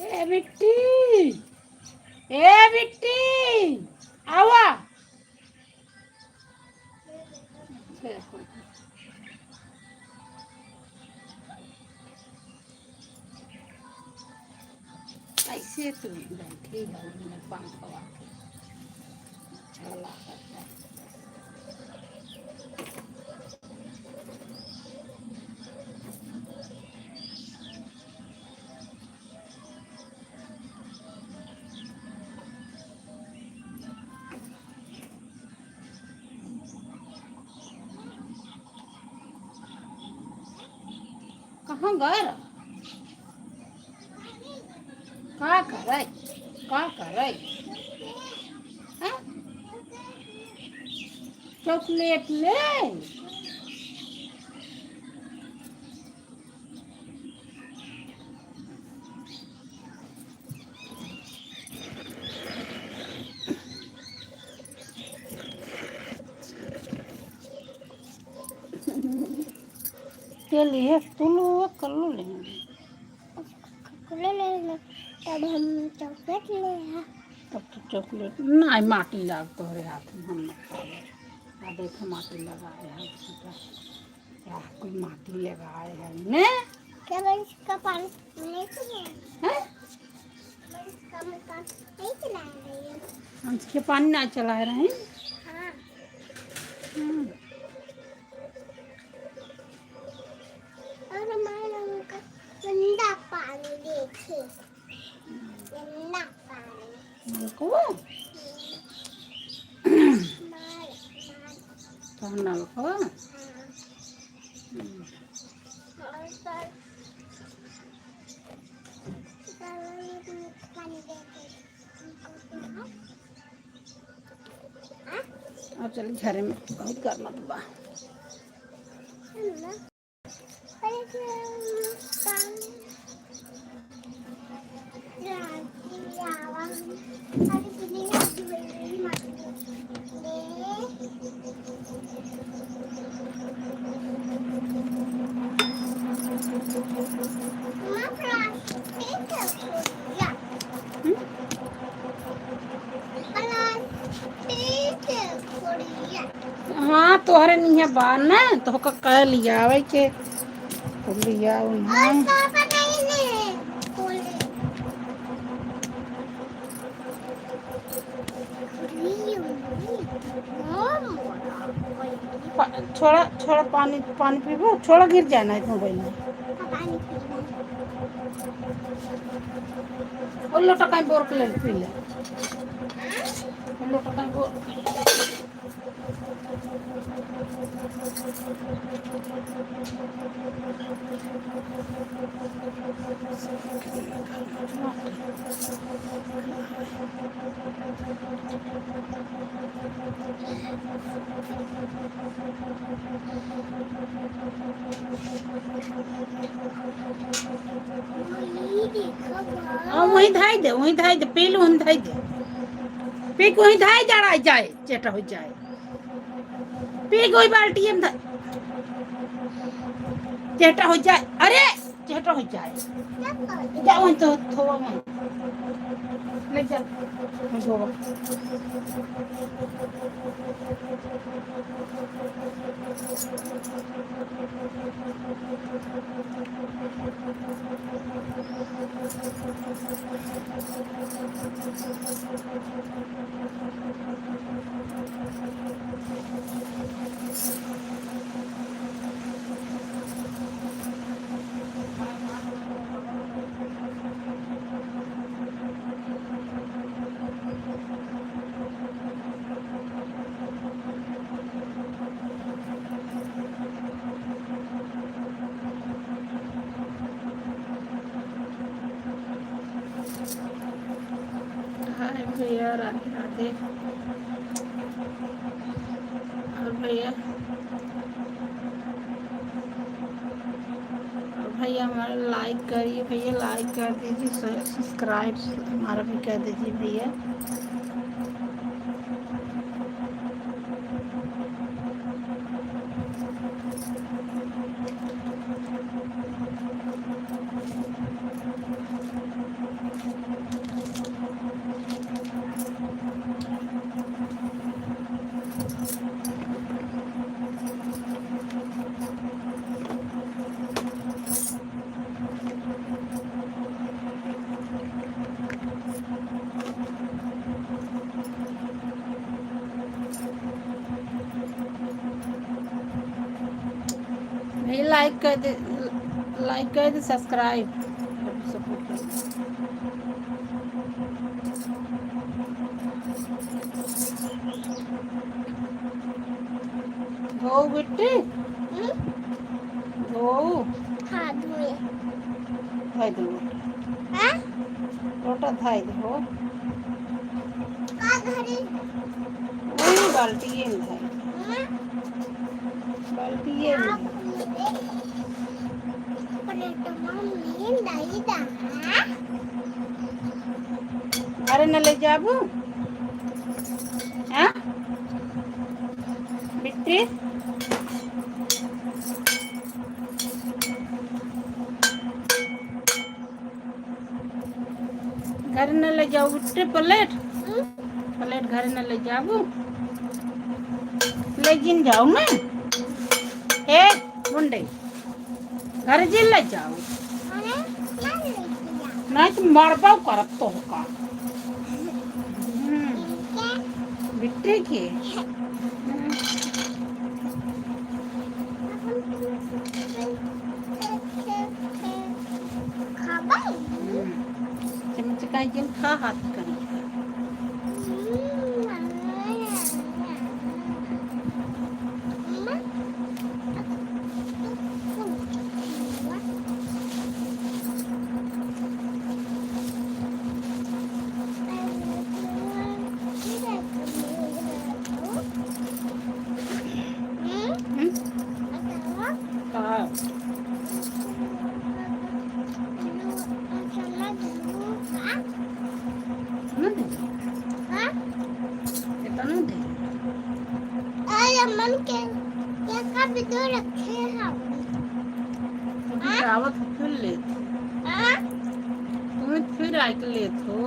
ए बिट्टी, ए बिट्टी, आवा। ऐसे तो बैठी है पंख लगा के, अच्छा लगता है। कहाँ गए? का करे, का करे? हाँ? चॉकलेट ले। के लिए तू लो कर लो लेंगे, तब हम चॉकलेट ले। तब तो चॉकलेट नहीं, माटी लाग तोहरे हाथ में, हम न खा। देखो माटी लगाए हैं, क्या कोई माटी लगाए हैं ने? क्या इसका पानी नहीं चला हैं? इसका मकान नहीं चला रही है। हम इसके पानी ना चला रहे हैं। हाँ। और हमारा उनका गंदा पानी देखे, गंदा पानी देखो तो नल को और चल झरे में बहुत गर्म तो बा। हाँ तोहरे नहीं बार ना तो कह लिया आवे के तो लिया छोड़ा छोड़ा पानी पानी पीबो, छोड़ा गिर जाना है मोबाइल में। वो लोटा कहीं बोर के ले पी ले, वो लोटा कहीं बोर पी ले। वहीं धाई दे, वहीं धाई दे, पी लो, वहीं धाई दे, पी को वहीं धाई जड़ा जाए, चेटा हो जाए, पी कोई बाल्टी में चेटा हो जाए। अरे चेटा हो जाए, जाओ तो थोड़ा में ले जा धोवा। हाय भैया, राधे राधे। और भैया हमारा लाइक करिए भैया, लाइक कर दीजिए, सब्सक्राइब हमारा भी कर दीजिए भैया। ये लाइक कर दे सब्सक्राइब सपोर्ट कर दे। धो बेटी धो हाँ धोए धाई दो हाँ लोटा धाई दो का घरे वही बाल्टी में धाई हाँ बाल्टी में आप अपने टमाम में डाली दा घरे न ले जाबू हाँ बेटी घर न ले जाओ बेटी प्लेट घर न ले जाबू ले जिन जाओ ना हे मुंडे घर जिन ले जाओ अरे ना लेके जा नहीं तो मरबा करब तो का क्या बेटी के खाबाई चमच का जिन खा हाथ करी खा न दे इतना दे मन के क्या कब दो रखे हम दावत फिर ले हाँ तुम्हें फिर आके ले तो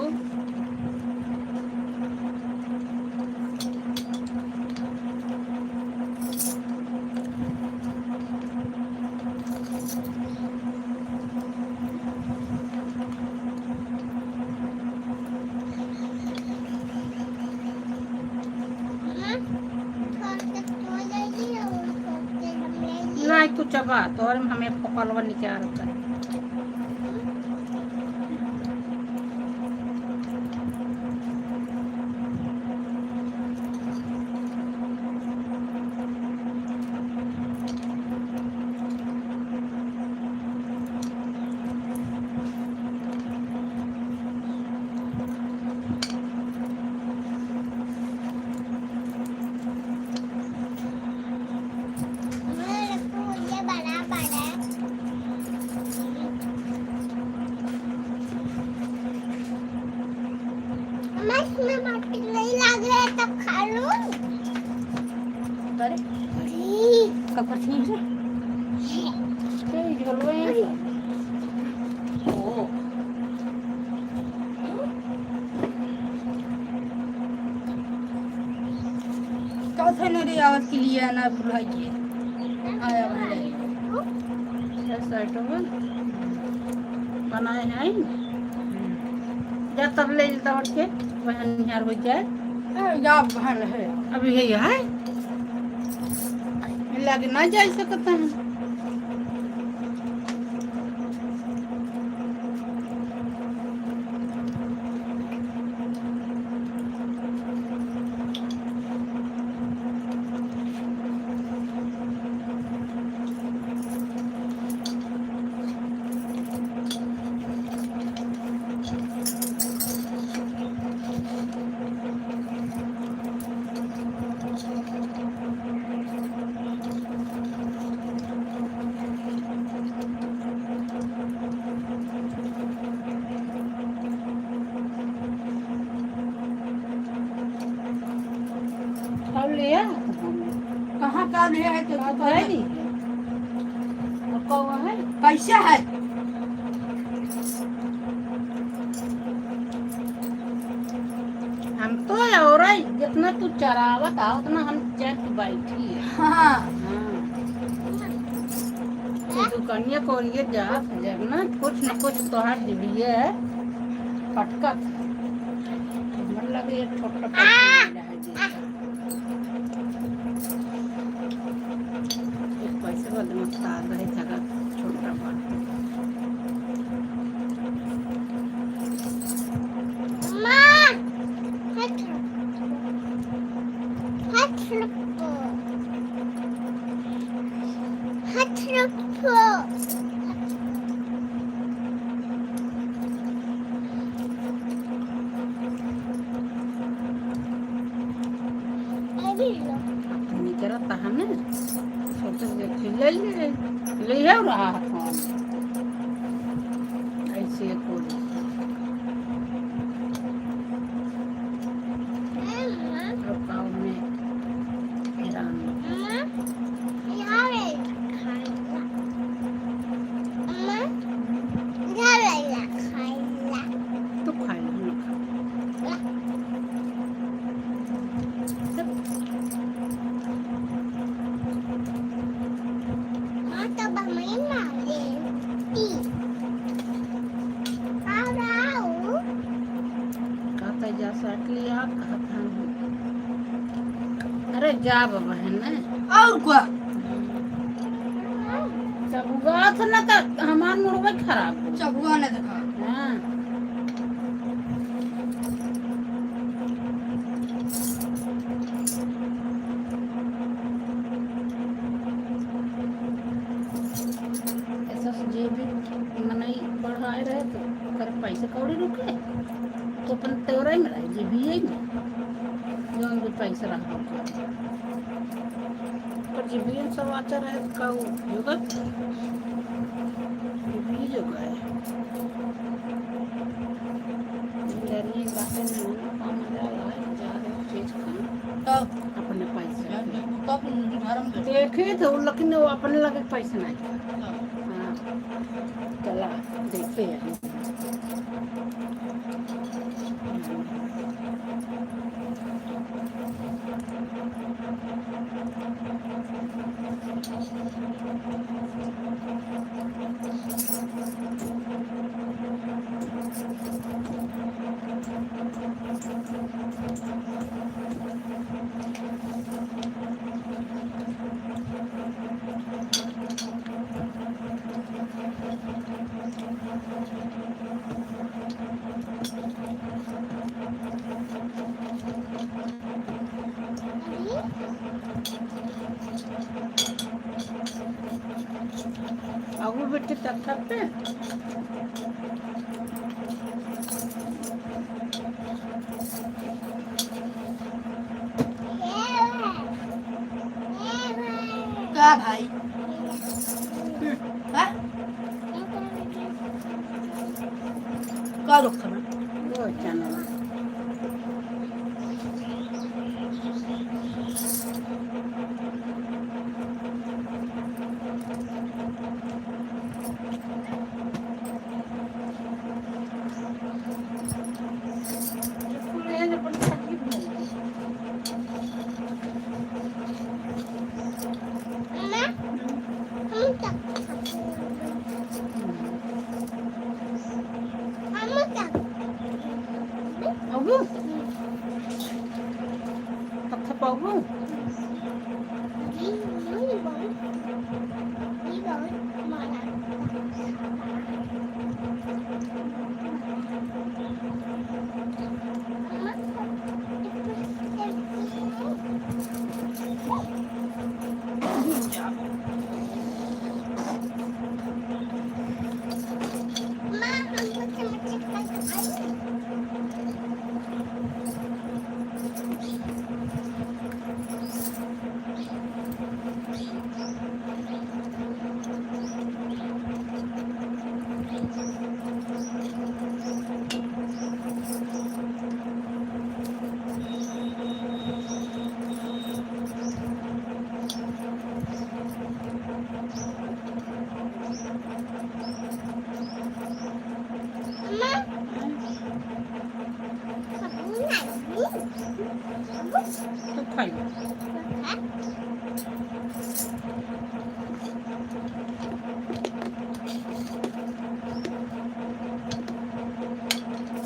नहीं तू चबा तो और हमें पकड़वा निकाल कर में माटी नहीं लग रहा है तब खा लूं अरे कपर ठीक है तेरी झोलवे ओ कौन मेरी आवाज के लिए ना भुलाइए आया भाई ऐसा आइटम बनाए हैं जब तब ले दौड़ के बहन यार हो जाए या बहन है अभी यही है लगे ना जा सकता है लिया कहाँ का लिया है तो तो है नहीं और कौवा है कैसा है हम तो और जितना तू चरावत आ उतना हम चैन की बैठी है हाँ तू दुकानिया को ये जा जब ना कुछ तोहार दिलिए है पटकत मन लगे ये छोटा पैसा मिला है जी एक पैसा बदमस्तार रहे जगह छोटा बात अम्मा हाथ रखो हाथ रखो अभी लो अपनी करता है ना सोचे ले ले है रहा फोन ऐसे कोई रुकाव में ईरान यहाँ अम्मा यहाँ खाइला तो खाए हम हाँ तो बम्मी मारे टी आओ कहता जा सट लिया कहता अरे जा बाबा है ना और क्या जब हुआ था ना तो हमार मुड़वे खराब हो चबुआ ने देखा हाँ ऐसा जे भी मनई बढ़ाए रहे तो कर पैसे कौड़ी रुके तो अपन तेवरा में रहे जे भी है में जो भी पैसा रहा पर जे भी सब आचा रहे तो का होगा ये भी जो गए लड़ी बातें नहीं काम मजा आए जा रहे चीज खाना तब अपने पैसे तब घर में देखे तो लेकिन वो अपने लगे पैसे नहीं हाँ चला देखे हैं आगू बेटे तक पे क्या भाई हाँ क्या रखा ना वो चैनल अम्मा हम तक आगू कथा पागू तो खाई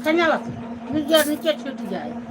खाने वाला नीचे छूट जाए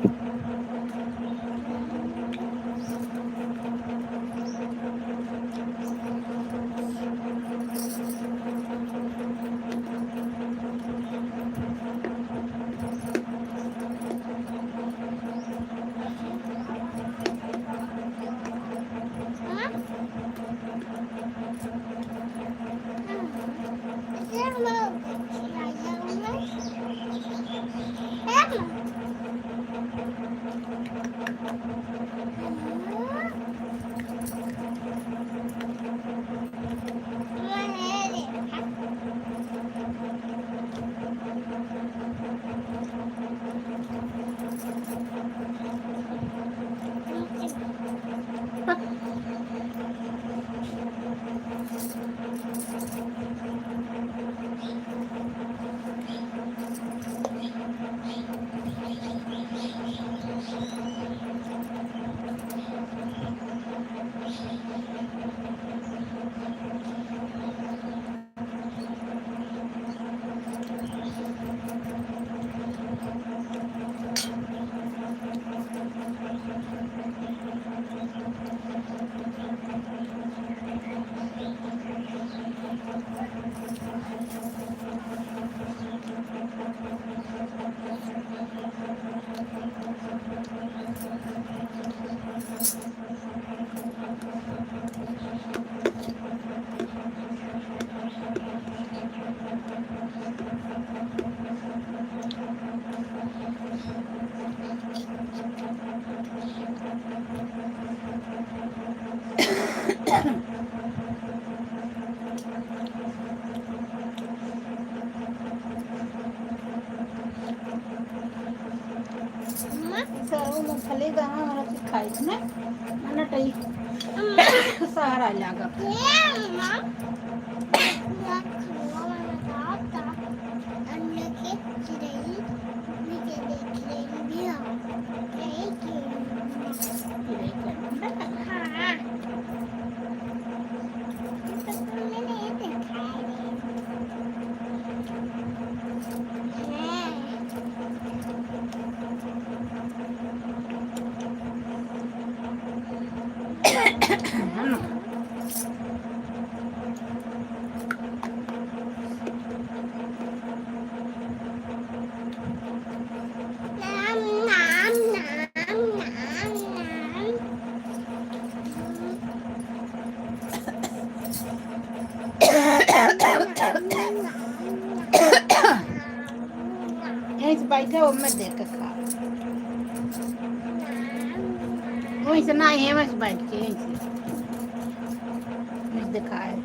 सर्व मूंगफली दाना वाला चीज खाई थी ना मैंने टई सहारा लगा बैठा वो मैं देख कर खा वहीं से ना है बस बैठ के यहीं से दिखाए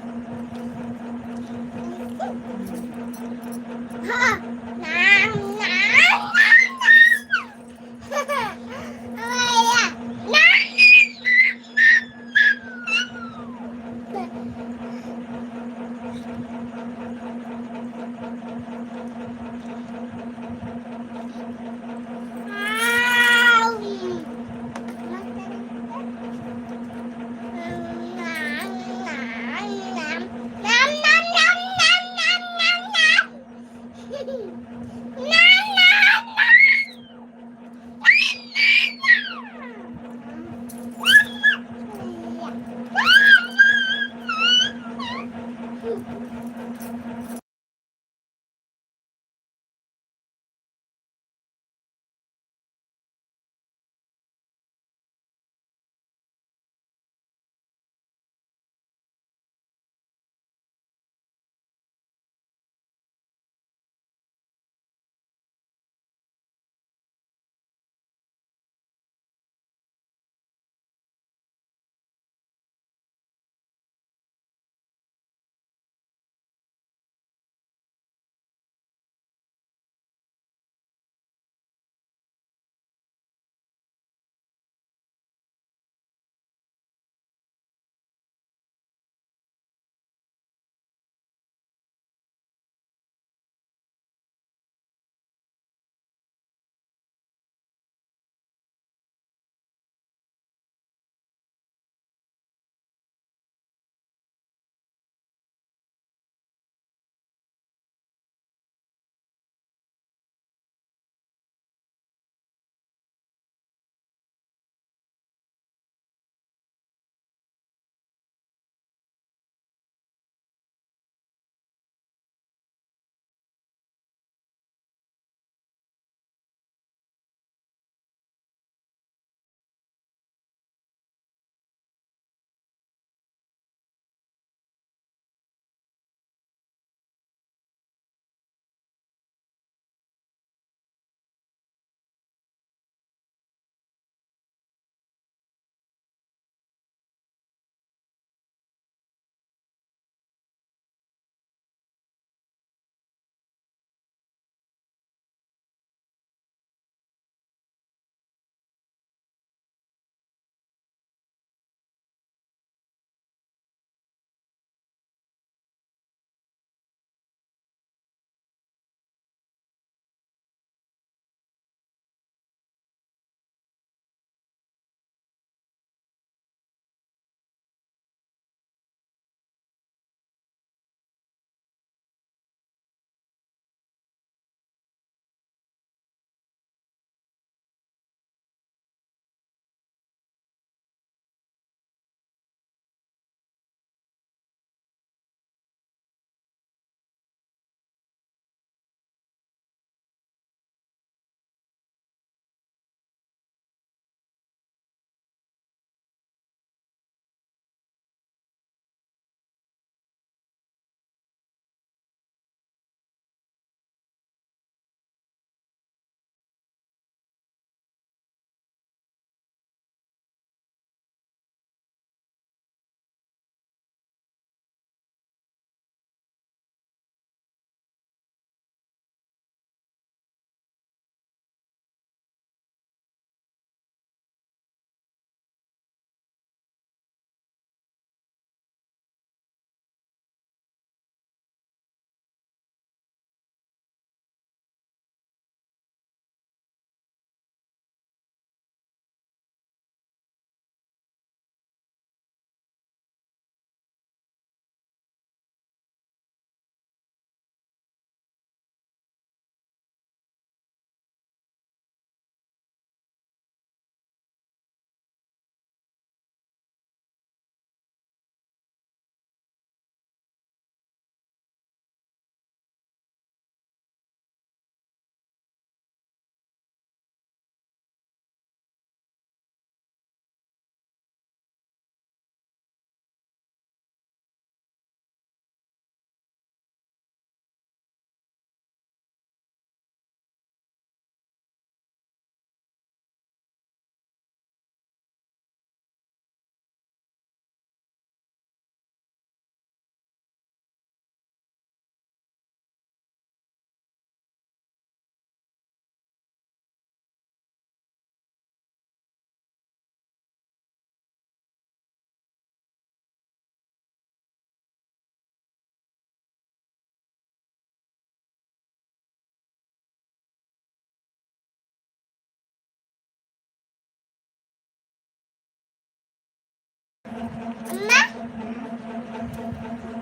अम्मा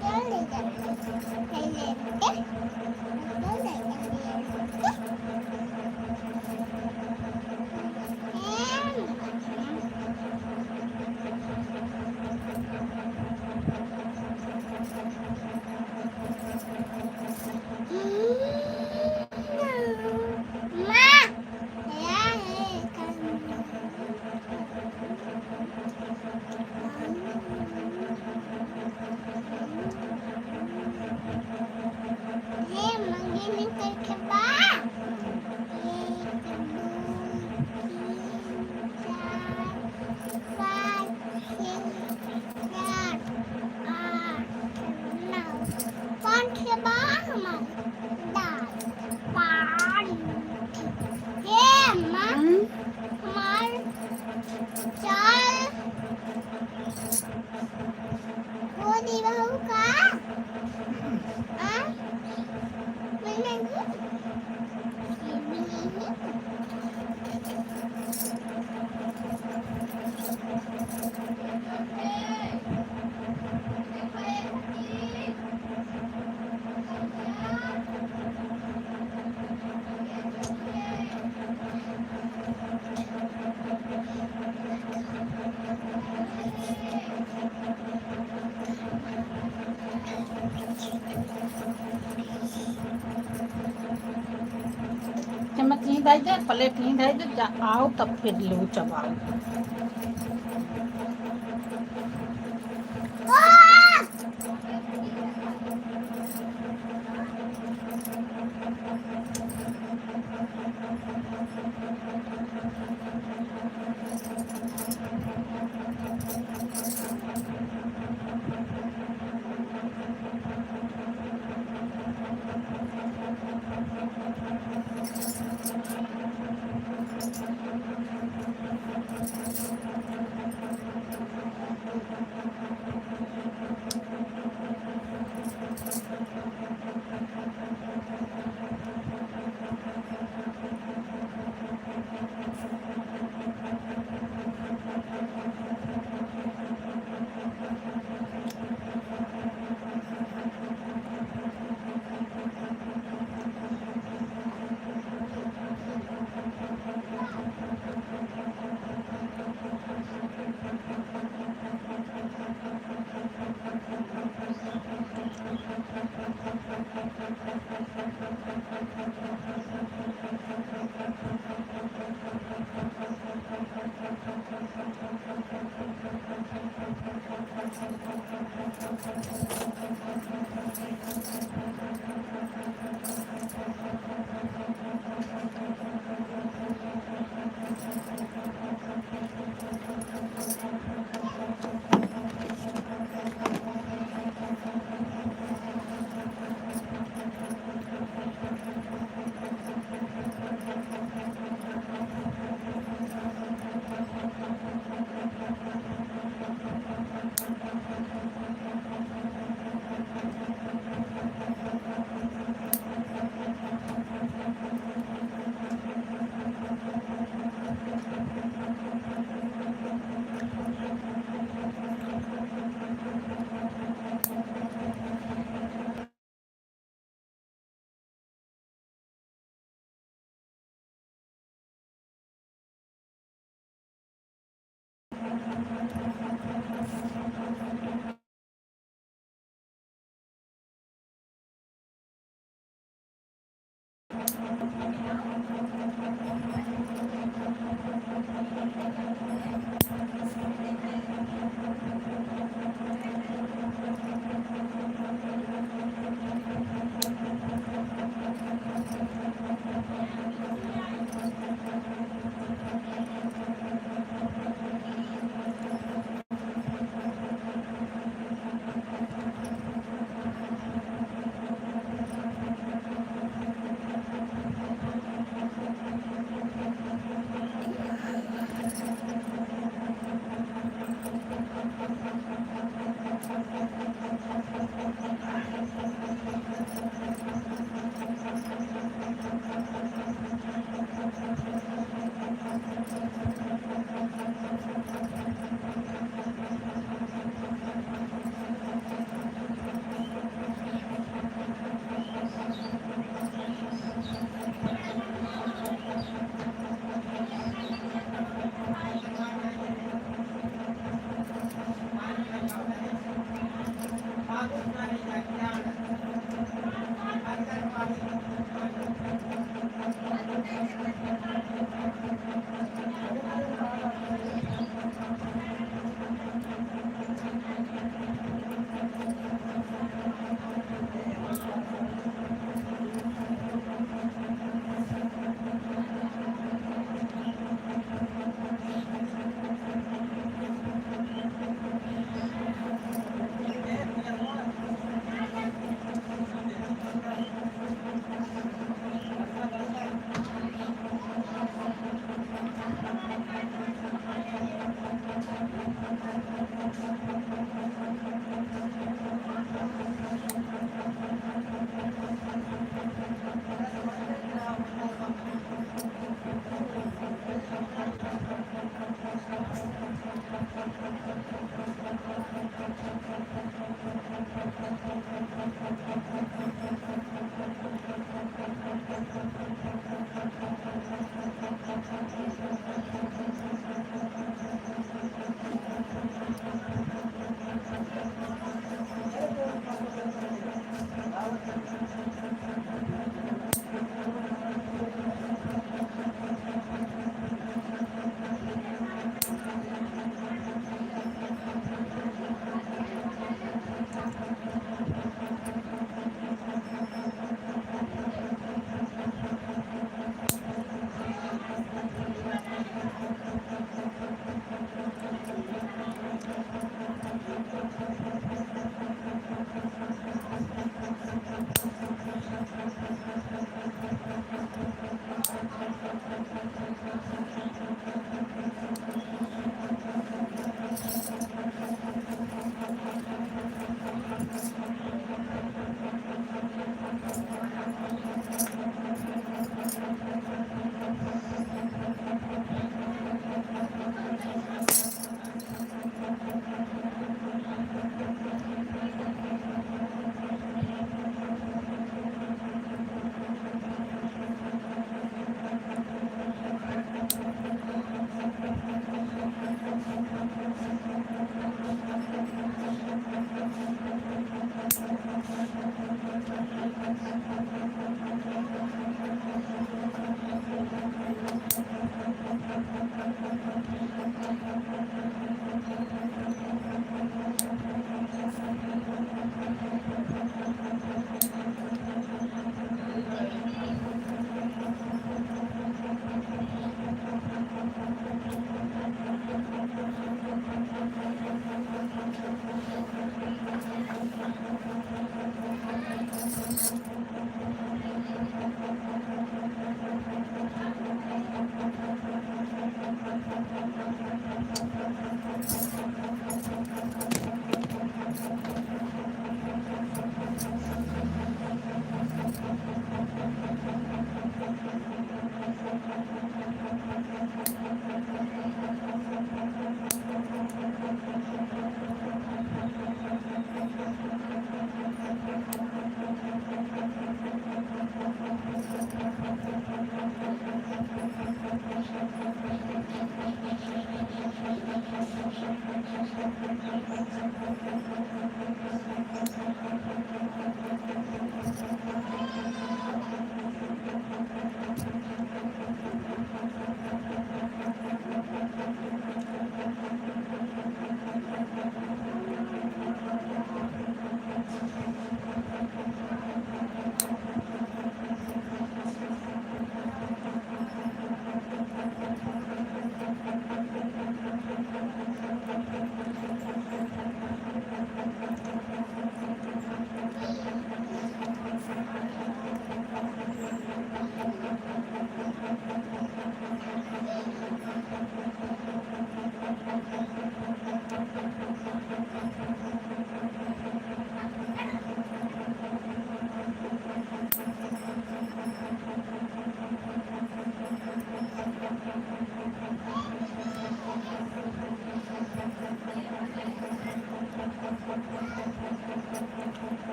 क्या ले जाते चम्मच नहीं डाल दे, प्लेट नहीं डाल दे, आओ तब फिर लो चबाओ।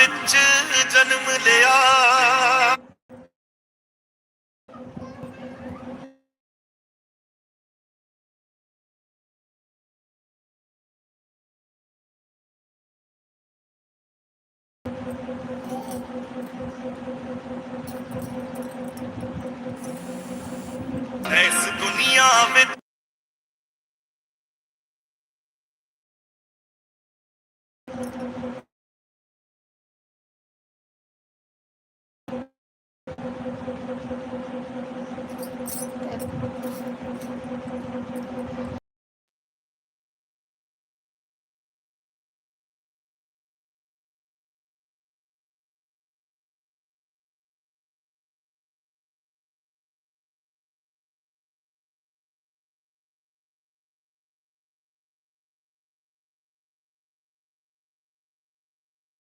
ਵਿੱਚ ਜਨਮ ਲਿਆ। ਇਸ ਦੁਨੀਆ ਵਿੱਚ